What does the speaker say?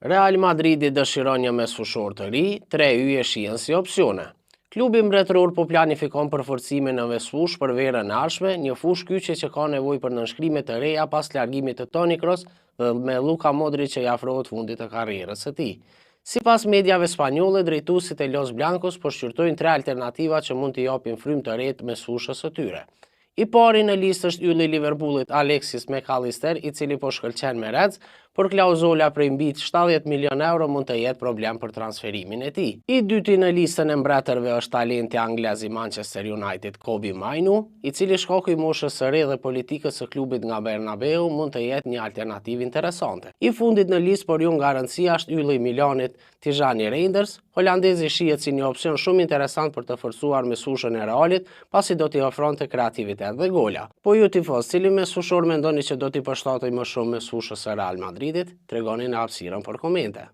Real Madridi dëshiron një mesfushor të ri, 3 yje shihen si opsione. Klubi mbretëror po planifikon përforcime në mesfush për verën e ardhshme, një fushë kyçe që ka nevojë për nënshkrime të reja pas largimit të Toni Kroos dhe me Luka Modric që i afrohet fundit të karrierës së tij. Sipas mediave spanjolle, drejtuesit e Los Blancos po shqyrtojnë 3 alternativa që mund t'i japin frymë të re mesfushës së tyre. I pari në listë është ylli i Liverpoolit Alexis McAllister, i cili po shkëlqen me Reds, por klauzola prej mbi 70 milion euro mund të jetë problem për transferimin e tij. I dyti në listën e mbretërve është talenti anglez i Manchester United Kobbie Mainoo, i cili shkaku i moshës së re dhe politikës së klubit nga Bernabeu mund të jetë një alternativë interesante. I fundit në listë por jo garancia është ylli i Milanit Tijani Reinders. Holandezi shihet si një opsion shumë interesant për të forcuar mesfushën e Realit, pasi do t'i ofronte kreativitet dhe gola. Po ju tifoz, cili mesfushor mendoni që do t'i përshtatej më shumë mesfushës së Real Madridit? Tregoni në hapësirën për komente.